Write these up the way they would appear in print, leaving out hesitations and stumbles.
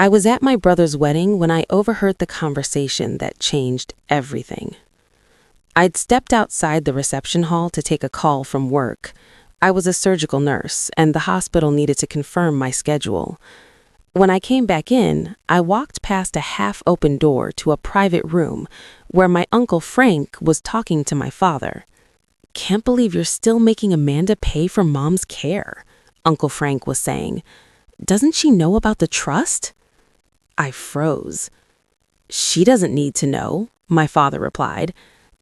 I was at my brother's wedding when I overheard the conversation that changed everything. I'd stepped outside the reception hall to take a call from work. I was a surgical nurse, and the hospital needed to confirm my schedule. When I came back in, I walked past a half-open door to a private room where my Uncle Frank was talking to my father. "Can't believe you're still making Amanda pay for Mom's care," Uncle Frank was saying. "Doesn't she know about the trust?" I froze. "She doesn't need to know," my father replied.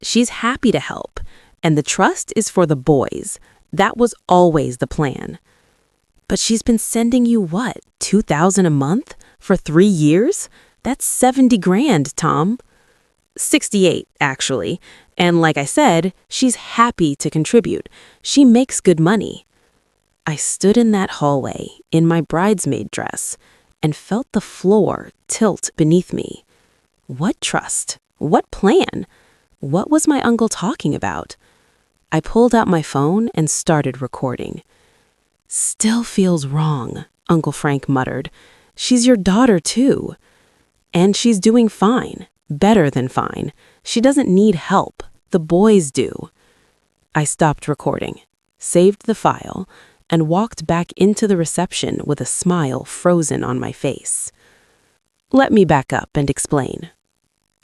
"She's happy to help, and the trust is for the boys. That was always the plan." "But she's been sending you what, $2,000 a month for 3 years? That's 70 grand, Tom." 68, actually. And like I said, she's happy to contribute. She makes good money. I stood in that hallway in my bridesmaid dress and felt the floor tilt beneath me. What trust? What plan? What was my uncle talking about? I pulled out my phone and started recording. "Still feels wrong," Uncle Frank muttered. "She's your daughter, too. And she's doing fine, better than fine. She doesn't need help. The boys do." I stopped recording, saved the file, and walked back into the reception with a smile frozen on my face. Let me back up and explain.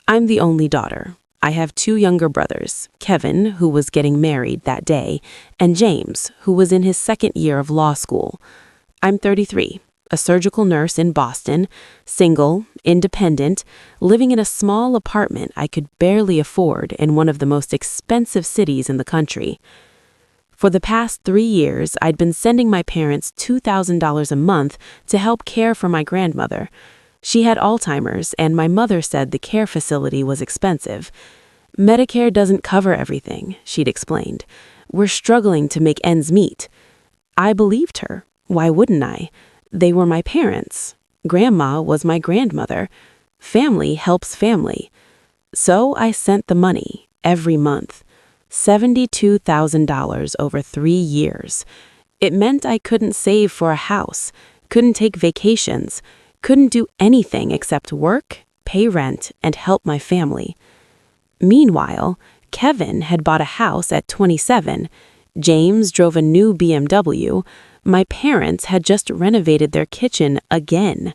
I'm the only daughter. I have 2 younger brothers, Kevin, who was getting married that day, and James, who was in his 2nd year of law school. I'm 33, a surgical nurse in Boston, single, independent, living in a small apartment I could barely afford in one of the most expensive cities in the country. For the past 3 years, I'd been sending my parents $2,000 a month to help care for my grandmother. She had Alzheimer's, and my mother said the care facility was expensive. "Medicare doesn't cover everything," she'd explained. "We're struggling to make ends meet." I believed her. Why wouldn't I? They were my parents. Grandma was my grandmother. Family helps family. So I sent the money every month. $72,000 over 3 years. It meant I couldn't save for a house, couldn't take vacations, couldn't do anything except work, pay rent, and help my family. Meanwhile, Kevin had bought a house at 27. James drove a new BMW. My parents had just renovated their kitchen again.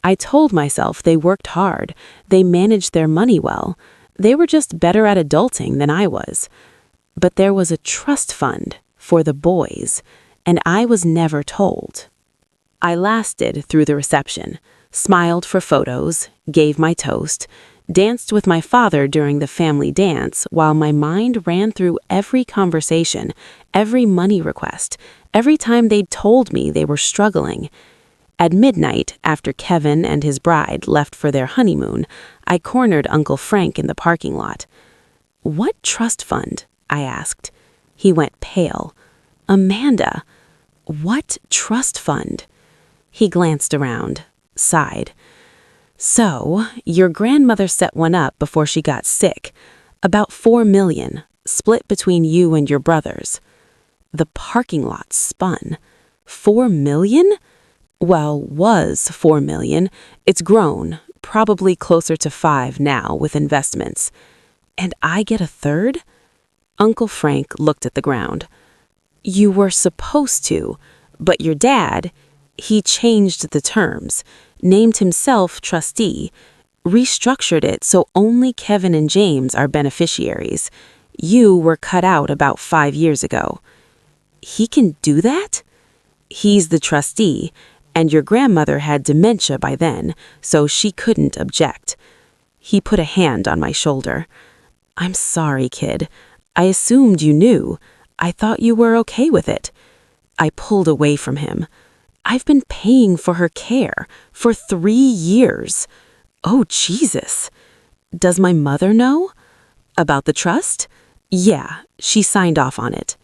I told myself they worked hard. They managed their money well. They were just better at adulting than I was. But there was a trust fund for the boys, and I was never told. I lasted through the reception, smiled for photos, gave my toast, danced with my father during the family dance while my mind ran through every conversation, every money request, every time they'd told me they were struggling. At midnight, after Kevin and his bride left for their honeymoon, I cornered Uncle Frank in the parking lot. "What trust fund?" I asked. He went pale. "Amanda, what trust fund?" He glanced around, sighed. "So, your grandmother set one up before she got sick. About $4 million, split between you and your brothers." The parking lot spun. $4 million? Well, was $4 million. It's grown, probably closer to 5 now with investments. And I get a third? Uncle Frank looked at the ground. "You were supposed to, but your dad, he changed the terms, named himself trustee, restructured it so only Kevin and James are beneficiaries. You were cut out about 5 years ago." "He can do that?" "He's the trustee, and your grandmother had dementia by then, so she couldn't object." He put a hand on my shoulder. "I'm sorry, kid. I assumed you knew. I thought you were okay with it." I pulled away from him. "I've been paying for her care for 3 years. Oh, Jesus. Does my mother know? About the trust? Yeah, she signed off on it."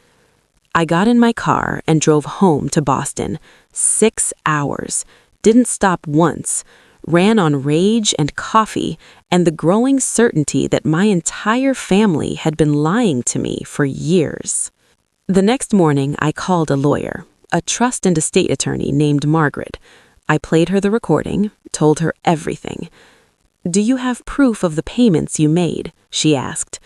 I got in my car and drove home to Boston. 6 hours. Didn't stop once. Ran on rage and coffee and the growing certainty that my entire family had been lying to me for years. The next morning, I called a lawyer, a trust and estate attorney named Margaret. I played her the recording, told her everything. "Do you have proof of the payments you made?" she asked.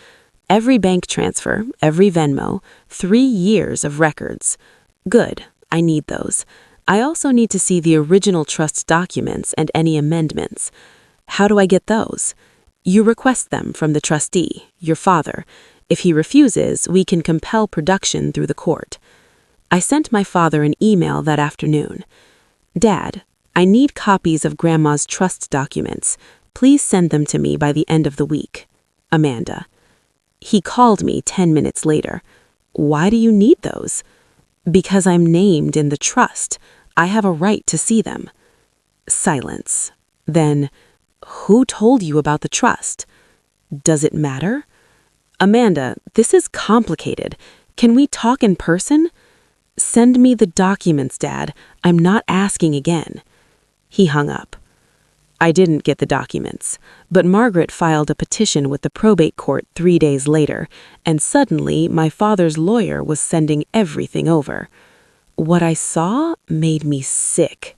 "Every bank transfer, every Venmo, 3 years of records." "Good, I need those. I also need to see the original trust documents and any amendments." "How do I get those?" "You request them from the trustee, your father. If he refuses, we can compel production through the court." I sent my father an email that afternoon. "Dad, I need copies of Grandma's trust documents. Please send them to me by the end of the week. Amanda." He called me 10 minutes later. "Why do you need those?" "Because I'm named in the trust. I have a right to see them." Silence. Then, "Who told you about the trust?" "Does it matter?" "Amanda, this is complicated. Can we talk in person?" "Send me the documents, Dad. I'm not asking again." He hung up. I didn't get the documents, but Margaret filed a petition with the probate court 3 days later, and suddenly my father's lawyer was sending everything over. What I saw made me sick.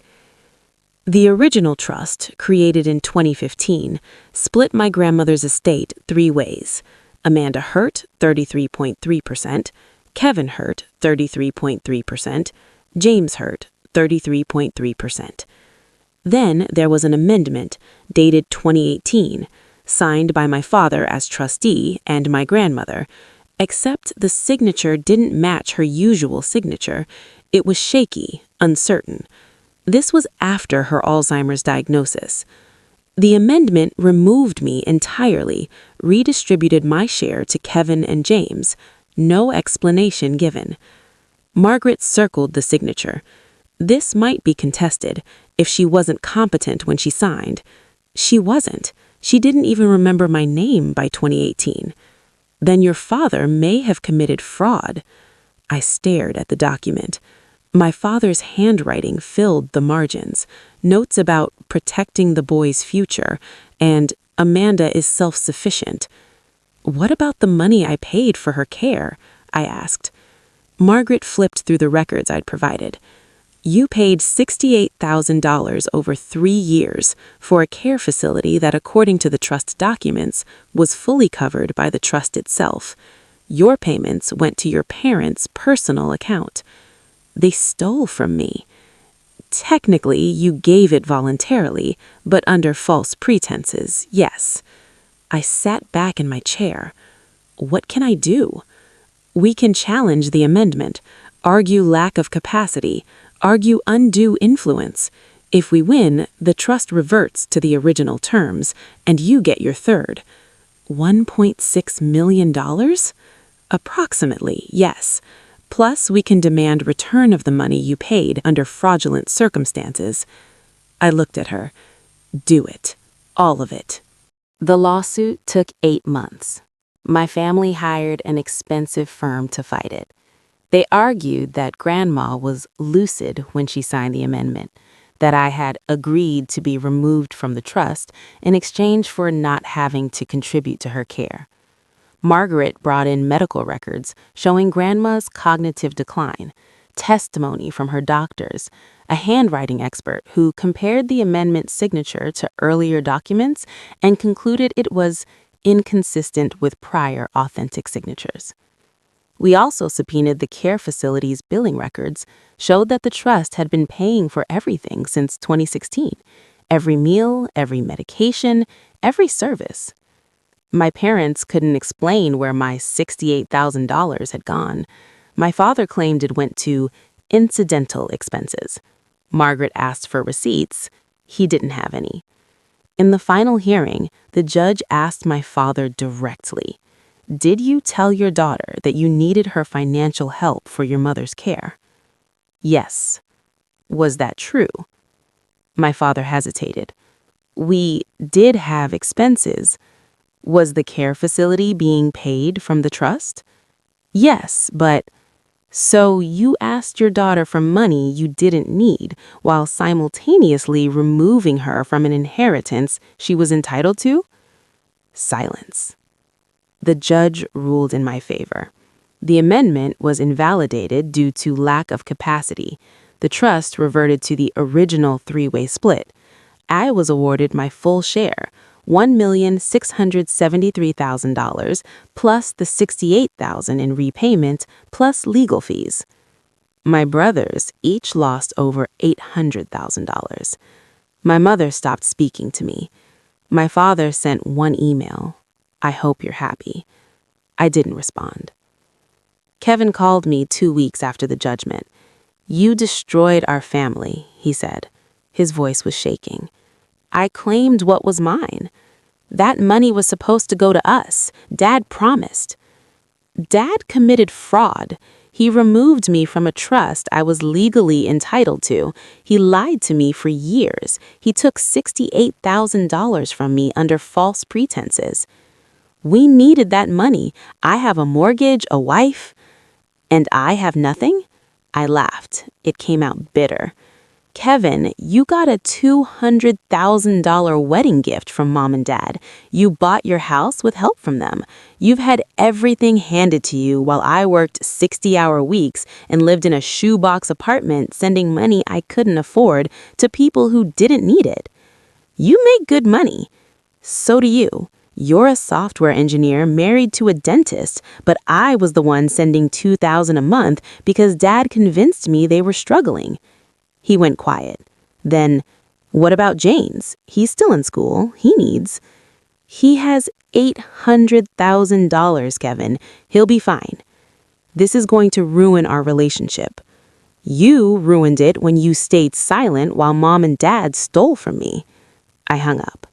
The original trust, created in 2015, split my grandmother's estate 3 ways. Amanda Hurt, 33.3%, Kevin Hurt, 33.3%, James Hurt, 33.3%. Then there was an amendment, dated 2018, signed by my father as trustee and my grandmother, except the signature didn't match her usual signature. It was shaky, uncertain. This was after her Alzheimer's diagnosis. The amendment removed me entirely, redistributed my share to Kevin and James. No explanation given. Margaret circled the signature. This might be contested if she wasn't competent when she signed. She wasn't. She didn't even remember my name by 2018. Then your father may have committed fraud. I stared at the document. My father's handwriting filled the margins. Notes about protecting the boy's future and Amanda is self-sufficient. "What about the money I paid for her care?" I asked. Margaret flipped through the records I'd provided. "You paid $68,000 over 3 years for a care facility that, according to the trust documents, was fully covered by the trust itself. Your payments went to your parents' personal account. They stole from me. Technically, you gave it voluntarily, but under false pretenses, yes." I sat back in my chair. What can I do? We can challenge the amendment, argue lack of capacity, argue undue influence. If we win, the trust reverts to the original terms, and you get your third. $1.6 million? Approximately, yes. Plus, we can demand return of the money you paid under fraudulent circumstances. I looked at her. Do it. All of it. The lawsuit took 8 months. My family hired an expensive firm to fight it. They argued that Grandma was lucid when she signed the amendment, that I had agreed to be removed from the trust in exchange for not having to contribute to her care. Margaret brought in medical records showing Grandma's cognitive decline, testimony from her doctors, a handwriting expert who compared the amendment signature to earlier documents and concluded it was inconsistent with prior authentic signatures. We also subpoenaed the care facility's billing records, showed that the trust had been paying for everything since 2016, every meal, every medication, every service. My parents couldn't explain where my $68,000 had gone. My father claimed it went to incidental expenses. Margaret asked for receipts. He didn't have any. In the final hearing, the judge asked my father directly, "Did you tell your daughter that you needed her financial help for your mother's care?" "Yes." "Was that true?" My father hesitated. "We did have expenses." "Was the care facility being paid from the trust?" "Yes, but..." "So you asked your daughter for money you didn't need while simultaneously removing her from an inheritance she was entitled to?" Silence. The judge ruled in my favor. The amendment was invalidated due to lack of capacity. The trust reverted to the original three-way split. I was awarded my full share, $1,673,000, plus the $68,000 in repayment, plus legal fees. My brothers each lost over $800,000. My mother stopped speaking to me. My father sent one email. I hope you're happy. I didn't respond. Kevin called me 2 weeks after the judgment. You destroyed our family, he said. His voice was shaking. I claimed what was mine. That money was supposed to go to us. Dad promised. Dad committed fraud. He removed me from a trust I was legally entitled to. He lied to me for years. He took $68,000 from me under false pretenses. We needed that money. I have a mortgage, a wife, and I have nothing? I laughed. It came out bitter. Kevin, you got a $200,000 wedding gift from Mom and Dad. You bought your house with help from them. You've had everything handed to you while I worked 60-hour weeks and lived in a shoebox apartment sending money I couldn't afford to people who didn't need it. You make good money. So do you. You're a software engineer married to a dentist, but I was the one sending $2,000 a month because Dad convinced me they were struggling. He went quiet. Then, what about James? He's still in school. He needs. He has $800,000, Kevin. He'll be fine. This is going to ruin our relationship. You ruined it when you stayed silent while Mom and Dad stole from me. I hung up.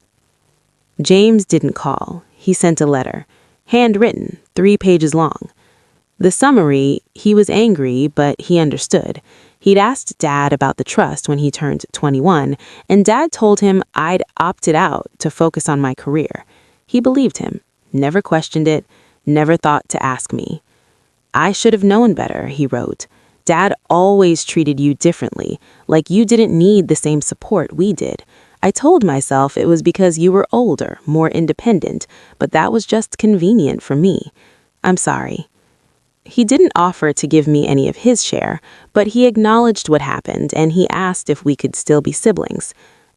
James didn't call. He sent a letter, handwritten, 3 pages long. The summary, he was angry, but he understood. He'd asked Dad about the trust when he turned 21, and Dad told him I'd opted out to focus on my career. He believed him, never questioned it, never thought to ask me. I should have known better, he wrote. Dad always treated you differently, like you didn't need the same support we did. I told myself it was because you were older, more independent, but that was just convenient for me. I'm sorry. He didn't offer to give me any of his share, but he acknowledged what happened and he asked if we could still be siblings.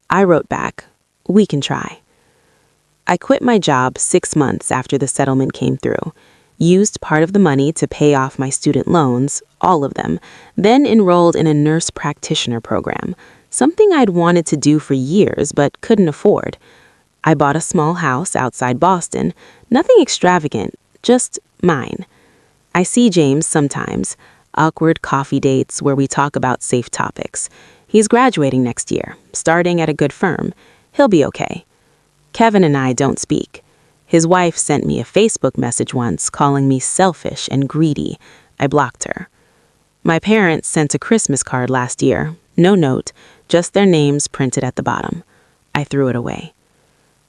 I wrote back, we can try. I quit my job 6 months after the settlement came through, used part of the money to pay off my student loans, all of them, then enrolled in a nurse practitioner program, something I'd wanted to do for years but couldn't afford. I bought a small house outside Boston, nothing extravagant, just mine. I see James sometimes, awkward coffee dates where we talk about safe topics. He's graduating next year, starting at a good firm. He'll be okay. Kevin and I don't speak. His wife sent me a Facebook message once calling me selfish and greedy. I blocked her. My parents sent a Christmas card last year. No note, just their names printed at the bottom. I threw it away.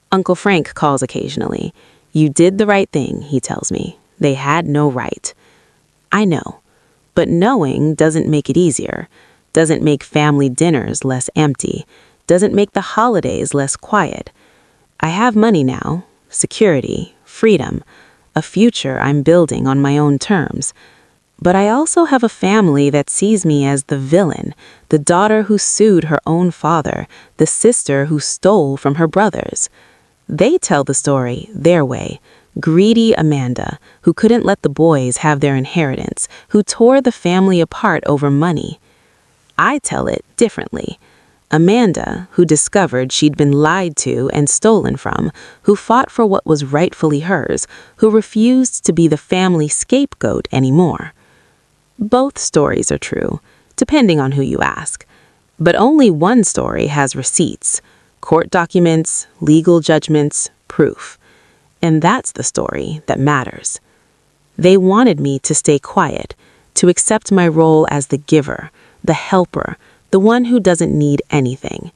Uncle Frank calls occasionally. You did the right thing, he tells me. They had no right. I know, but knowing doesn't make it easier, doesn't make family dinners less empty, doesn't make the holidays less quiet. I have money now, security, freedom, a future I'm building on my own terms. But I also have a family that sees me as the villain, the daughter who sued her own father, the sister who stole from her brothers. They tell the story their way. Greedy Amanda, who couldn't let the boys have their inheritance, who tore the family apart over money. I tell it differently. Amanda, who discovered she'd been lied to and stolen from, who fought for what was rightfully hers, who refused to be the family scapegoat anymore. Both stories are true, depending on who you ask. But only one story has receipts, court documents, legal judgments, proof. And that's the story that matters. They wanted me to stay quiet, to accept my role as the giver, the helper, the one who doesn't need anything.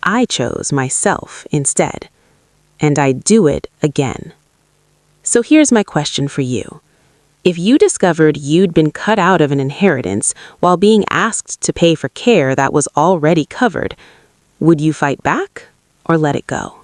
I chose myself instead. And I'd do it again. So here's my question for you. If you discovered you'd been cut out of an inheritance while being asked to pay for care that was already covered, would you fight back or let it go?